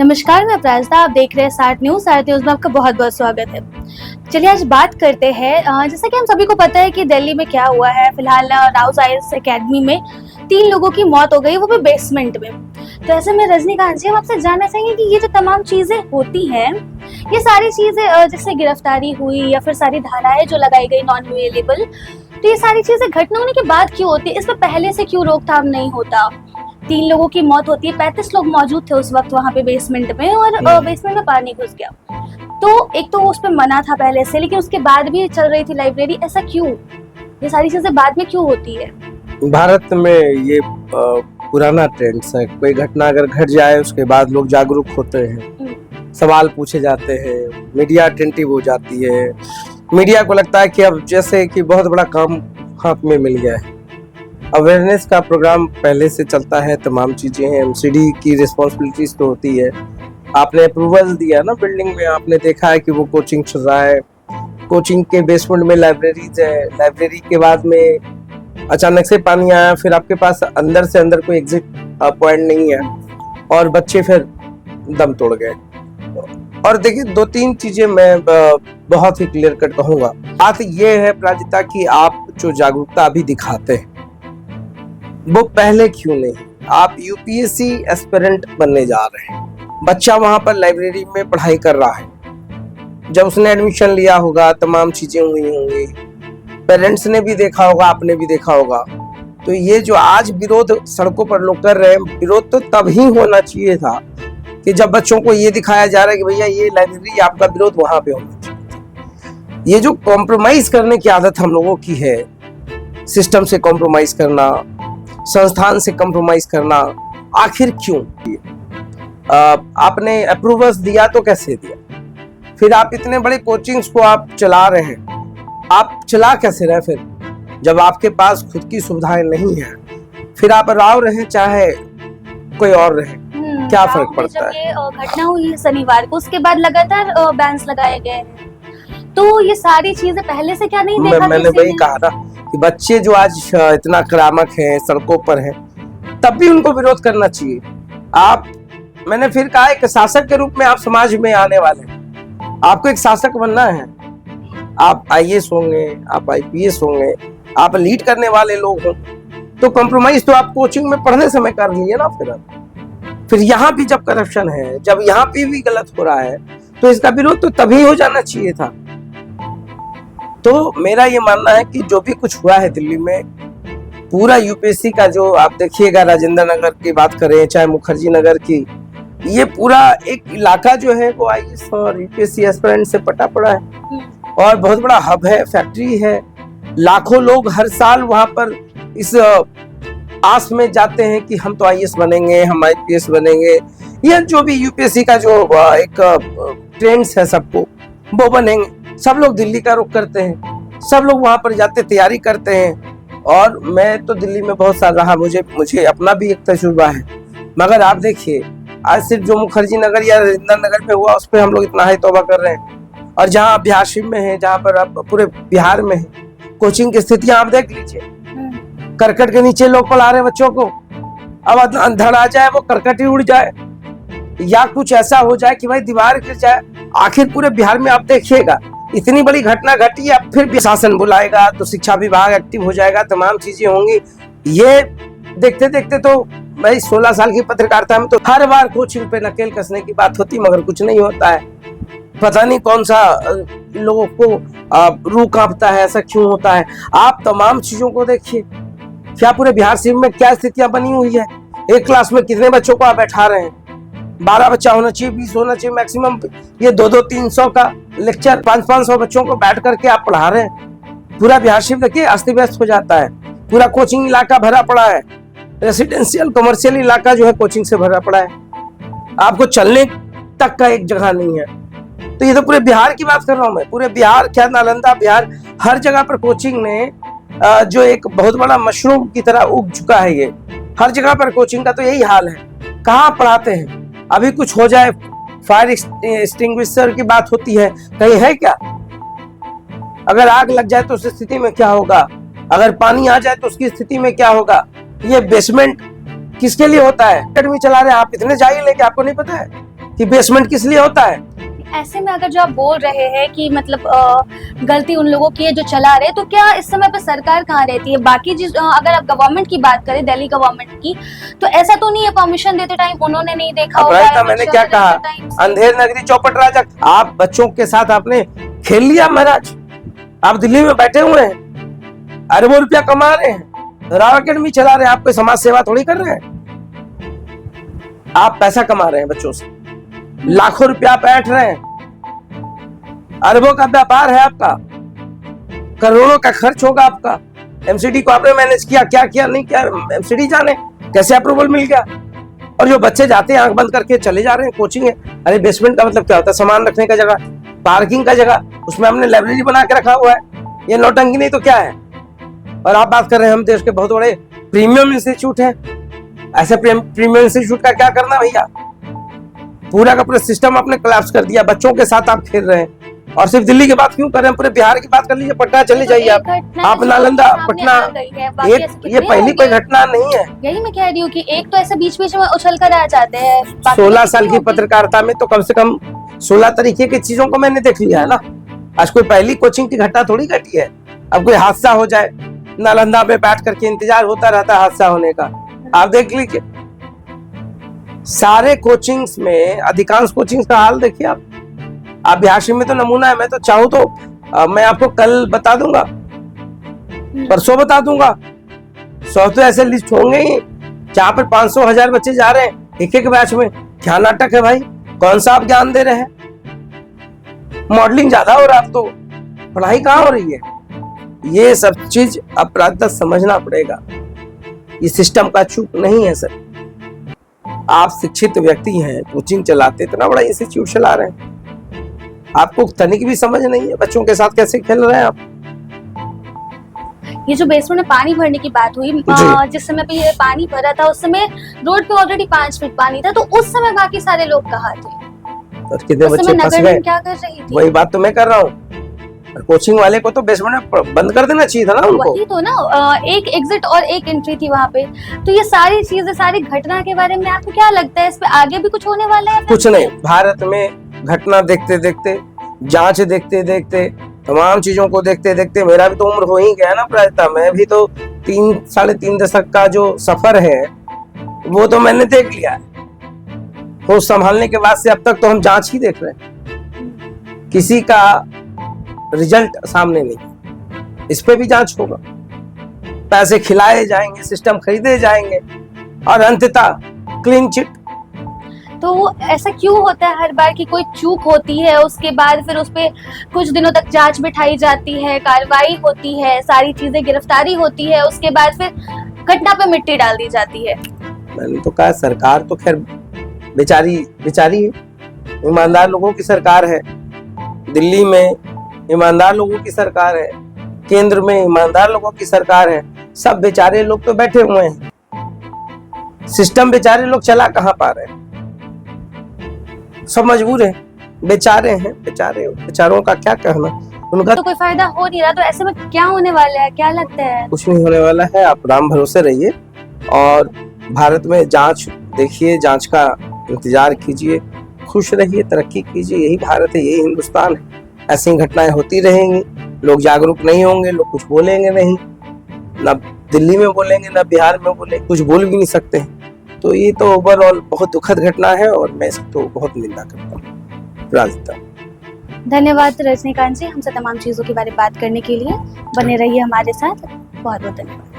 नमस्कार, मैं प्राजता। आप देख रहे हैं सार्थ न्यूज़ में आपका बहुत बहुत स्वागत है। चलिए आज बात करते हैं। जैसा कि हम सभी को पता है कि दिल्ली में क्या हुआ है। फिलहाल राउज़ आईएएस एकेडमी में 3 लोगों की मौत हो गई, वो भी बेसमेंट में। तो ऐसे में रजनीकांत जी, हम आपसे जानना चाहेंगे कि ये जो तमाम चीजें होती हैं, ये सारी चीजें जैसे गिरफ्तारी हुई या फिर सारी धाराएं जो लगाई गई नॉन अवेलेबल, तो ये सारी चीजें घटना होने के बाद क्यों होती है? इसमें पहले से क्यों रोकथाम नहीं होता? 3 लोगों की मौत होती है, 35 लोग मौजूद थे उस वक्त वहाँ पे बेसमेंट में, और बेसमेंट में पानी घुस गया। तो एक तो उस पे मना था पहले से, लेकिन उसके बाद भी चल रही थी लाइब्रेरी। ऐसा क्यों? ये सारी चीजें बाद में क्यों होती है? भारत में ये पुराना ट्रेंड है। कोई घटना अगर घट जाए उसके बाद लोग जागरूक होते हैं, सवाल पूछे जाते हैं, मीडिया अटेंटिव हो जाती है। मीडिया को लगता है कि अब जैसे कि बहुत बड़ा काम हाथ में मिल गया है। अवेयरनेस का प्रोग्राम पहले से चलता है, तमाम चीजें हैं। एमसीडी की रिस्पॉन्सिबिलिटीज तो होती है। आपने अप्रूवल दिया ना बिल्डिंग में, आपने देखा है कि वो कोचिंग चल रहा है, कोचिंग के बेसमेंट में लाइब्रेरीज है, लाइब्रेरी के बाद में अचानक से पानी आया, फिर आपके पास अंदर से अंदर कोई एग्जिट पॉइंट नहीं है और बच्चे फिर दम तोड़ गए। और देखिए 2-3 चीजें मैं बहुत ही क्लियर कट कहूंगा। बात ये है प्राजिता कि आप जो जागरूकता अभी दिखाते हैं वो पहले क्यों नहीं? आप यूपीएससी एस्पिरेंट बनने जा रहे हैं, बच्चा वहां पर लाइब्रेरी में पढ़ाई कर रहा है। जब उसने एडमिशन लिया होगा तमाम चीजें हुई होंगी, पेरेंट्स ने भी देखा होगा, आपने भी देखा होगा। तो ये जो आज विरोध सड़कों पर लोग कर रहे हैं, विरोध तो तभी होना चाहिए था कि जब बच्चों को ये दिखाया जा रहा है कि भैया ये लाइब्रेरी, आपका विरोध वहां पे होना चाहिए। ये जो कॉम्प्रोमाइज करने की आदत हम लोगों की है, सिस्टम से कॉम्प्रोमाइज करना, संस्थान से कॉम्प्रोमाइज करना, आखिर क्यों? आपने अप्रूवल्स दिया तो कैसे दिया? फिर आप इतने बड़े कोचिंग्स को आप चला रहे हैं, आप चला कैसे रहे फिर जब आपके पास खुद की सुविधाएं नहीं है? फिर आप राव रहे चाहे कोई और रहे, क्या फर्क पड़ता है? ये घटना हुई शनिवार को, उसके बाद लगातार बैन्स लगाए गए हैं। तो ये सारी चीजें पहले से क्या नहीं देखा? मैंने वही कहा ना कि बच्चे जो आज इतना आक्रामक हैं, सड़कों पर हैं, तब भी उनको विरोध करना चाहिए। मैंने फिर कहा एक शासक के रूप में आप समाज में आने वाले हैं, आपको एक शासक बनना है। आप आईएएस होंगे, आप आईपीएस होंगे, आप लीड करने वाले लोग हो, तो कॉम्प्रोमाइज तो आप कोचिंग में पढ़ने समय कर लिए ना। फिर यहाँ भी जब करप्शन है, जब यहाँ पे भी गलत हो रहा है, तो इसका विरोध तो तभी हो जाना चाहिए था। तो मेरा ये मानना है कि जो भी कुछ हुआ है दिल्ली में, पूरा यूपीएससी का जो आप देखिएगा, राजेंद्र नगर की बात करें चाहे मुखर्जी नगर की, ये पूरा एक इलाका जो है वो आईएएस और यूपीएससी एस्पिरेंट से पटा पड़ा है और बहुत बड़ा हब है, फैक्ट्री है। लाखों लोग हर साल वहां पर इस आस में जाते हैं कि हम तो आईएएस बनेंगे, हम आईपीएस बनेंगे, या जो भी यूपीएससी का जो एक ट्रेंड्स है सबको वो बनेंगे। सब लोग दिल्ली का रुख करते हैं, सब लोग वहां पर जाते तैयारी करते हैं। और मैं तो दिल्ली में बहुत साल रहा, मुझे अपना भी एक तजुर्बा है। मगर आप देखिए आज सिर्फ जो मुखर्जी नगर या राजेंद्र नगर पे हुआ, उस पर हम लोग इतना ही तौबा कर रहे हैं। और जहाँ अभ्यासी में है, जहाँ पर आप पूरे बिहार में है, कोचिंग की स्थितियां आप देख लीजिए। करकट के नीचे लोग पढ़ा रहे बच्चों को, अब अंधड़ आ जाए, वो करकट ही उड़ जाए, या कुछ ऐसा हो जाए कि भाई दीवार गिर जाए। आखिर पूरे बिहार में आप देखिएगा, इतनी बड़ी घटना घटी, अब फिर भी शासन बुलाएगा तो शिक्षा विभाग एक्टिव हो जाएगा, तमाम चीजें होंगी। ये देखते देखते तो भाई 16 साल की पत्रकारिता में तो हर बार कोचिंग पे नकेल कसने की बात होती, मगर कुछ नहीं होता है। पता नहीं कौन सा लोगों को रूह कांपता है, ऐसा क्यों होता है? आप तमाम चीजों को देखिए, क्या पूरे बिहार शरीफ में क्या स्थितियां बनी हुई है। एक क्लास में कितने बच्चों को आप बैठा रहे हैं? 12 बच्चा होना चाहिए, 20 होना चाहिए मैक्सिमम। ये 200-300 का लेक्चर, 500-500 बच्चों को बैठ करके आप पढ़ा रहे हैं। पूरा बिहार शरीफ देखिए अस्त व्यस्त हो जाता है। पूरा कोचिंग इलाका भरा पड़ा है, रेसिडेंशियल कमर्शियल इलाका जो है कोचिंग से भरा पड़ा है। आपको चलने तक का एक जगह नहीं है। तो ये तो पूरे बिहार की बात कर रहा हूं मैं, पूरे बिहार, क्या नालंदा बिहार, हर जगह पर कोचिंग ने जो एक बहुत बड़ा मशरूम की तरह उग चुका है। ये हर जगह पर कोचिंग का तो यही हाल है। कहाँ पढ़ाते हैं? अभी कुछ हो जाए, फायर एक्सटिंग्विशर की बात होती है, कहीं है क्या? अगर आग लग जाए तो उस स्थिति में क्या होगा? अगर पानी आ जाए तो उसकी स्थिति में क्या होगा? ये बेसमेंट किसके लिए होता है? एकेडमी चला रहे हैं आप, इतने जाइए लेके, आपको नहीं पता है कि बेसमेंट किस लिए होता है। ऐसे में अगर जो आप बोल रहे हैं कि मतलब गलती उन लोगों की है जो चला रहे, तो क्या इस समय पे सरकार कहाँ रहती है? बाकी जिस अगर आप गवर्नमेंट की बात करें, दिल्ली गवर्नमेंट की, तो ऐसा तो नहीं है परमिशन देते टाइम उन्होंने नहीं देखा होगा, अपराजिता, मैंने क्या कहा, अंधेर नगरी चौपट राजा। आप बच्चों के साथ आपने खेल लिया महाराज। आप दिल्ली में बैठे हुए हैं, अरबों रुपया कमा रहे हैं, राव अकेडमी चला रहे हैं, आप कोई समाज सेवा थोड़ी कर रहे हैं। आप पैसा कमा रहे हैं बच्चों से, लाखों रुपया आप ऐंठ रहे हैं, अरबों का व्यापार है आपका, करोड़ों का खर्च होगा आपका। एमसीडी को आपने मैनेज किया, क्या किया नहीं किया, एमसीडी जाने कैसे अप्रूवल मिल गया। और जो बच्चे जाते हैं आंख बंद करके चले जा रहे हैं, कोचिंग है। अरे बेसमेंट का मतलब क्या होता है? सामान रखने का जगह, पार्किंग का जगह, उसमें हमने लाइब्रेरी बना के रखा हुआ है। ये नौटंकी नहीं तो क्या है? और आप बात कर रहे हैं हम देश के बहुत बड़े प्रीमियम इंस्टीट्यूट है। ऐसे प्रीमियम इंस्टीट्यूट का क्या करना भैया? पूरा का पूरा सिस्टम आपने कोलैप्स कर दिया। बच्चों के साथ आप खेल रहे हैं। और सिर्फ दिल्ली की बात क्यों कर रहे हैं, पूरे बिहार की बात कर लीजिए, पटना चले जाइए आप नालंदा, पटना। ये पहली कोई घटना नहीं है। यही मैं कह रही हूँ कि एक तो ऐसे बीच बीच में उछल कर आ जाते हैं। 16 साल की पत्रकारिता में तो कम से कम 16 तरीके की चीजों को मैंने देख लिया है ना। आज कोई पहली कोचिंग की घटना थोड़ी घटी है। अब कोई हादसा हो जाए, नालंदा में बैठ करके इंतजार होता रहता है हादसा होने का। आप देख लीजिए सारे कोचिंग्स में, अधिकांश कोचिंग्स का हाल देखिए आप। बिहार में तो नमूना है। मैं तो चाहूँ तो मैं आपको कल बता दूंगा, परसों बता दूंगा। 100 तो ऐसे लिस्ट होंगे ही जहाँ पर 500-1000 बच्चे जा रहे हैं एक एक बैच में। क्या नाटक है भाई? कौन सा आप ज्ञान दे रहे हैं? मॉडलिंग ज्यादा हो रहा है, तो पढ़ाई कहाँ हो रही है? ये सब चीज अपराध समझना पड़ेगा। ये सिस्टम का चूक नहीं है सर। आप शिक्षित व्यक्ति हैं, कोचिंग चलाते, इतना बड़ा इंस्टीट्यूट चला रहे हैं, आपको तनिक भी समझ नहीं है बच्चों के साथ कैसे खेल रहे हैं आप। ये जो बेसमेंट में पानी भरने की बात हुई, जिस समय पे ये पानी भरा था उस समय रोड पे ऑलरेडी 5 फीट पानी था, तो उस समय बाकी सारे लोग कहाँ थे? और कितने बच्चे फंस गए? क्या कर रही थी? वही बात तो मैं कर रहा हूँ। कोचिंग वाले को तो बेसमेंट में बंद कर देना चाहिए था ना उनको। वही तो ना, एक एग्जिट और एक एंट्री थी वहाँ पे। तो ये सारी चीजें, सारी घटना के बारे में आपको क्या लगता है, इस पे आगे भी कुछ होने वाला है? कुछ नहीं। भारत में घटना देखते देखते, जांच देखते देखते, तमाम चीजों को देखते देखते मेरा भी तो उम्र हो ही गया ना प्रायता। मैं भी तो 3-3.5 दशक का जो सफर है वो तो मैंने देख लिया है। होश संभालने के बाद से अब तक तो हम जांच ही देख रहे हैं, किसी का रिजल्ट सामने नहीं। इस पे भी जांच होगा, पैसे खिलाए जाएंगे, सिस्टम खरीदे जाएंगे और अंततः क्लीन चिट। तो ऐसा क्यों होता है हर बार कि कोई चूक होती है, उसके बाद फिर उस पे कुछ दिनों तक जांच बिठाई जाती है, कार्रवाई होती है, सारी चीजें गिरफ्तारी होती है, उसके बाद फिर घटना पे मिट्टी डाल दी जाती है? मैंने तो कहा सरकार तो खैर बेचारी है, ईमानदार लोगों की सरकार है। दिल्ली में ईमानदार लोगों की सरकार है, केंद्र में ईमानदार लोगों की सरकार है। सब बेचारे लोग तो बैठे हुए हैं। सिस्टम बेचारे लोग चला कहाँ पा रहे हैं? सब मजबूर है, बेचारे हैं। बेचारों का क्या कहना, उनका तो कोई फायदा हो नहीं रहा। तो ऐसे में क्या होने वाला है, क्या लगता है? कुछ नहीं होने वाला है। आप राम भरोसे रहिए और भारत में जांच देखिए, जांच का इंतजार कीजिए, खुश रहिए, तरक्की कीजिए। यही भारत है, यही हिंदुस्तान है। ऐसी घटनाएं होती रहेंगी, लोग जागरूक नहीं होंगे, लोग कुछ बोलेंगे नहीं, ना दिल्ली में बोलेंगे ना बिहार में बोलेंगे, कुछ बोल भी नहीं सकते हैं। तो ये तो ओवरऑल बहुत दुखद घटना है और मैं इसको तो बहुत निंदा करता हूँ। राजता धन्यवाद रजनीकांत जी, हमसे तमाम चीजों के बारे में बात करने के लिए। बने रहिए हमारे साथ। बहुत बहुत धन्यवाद।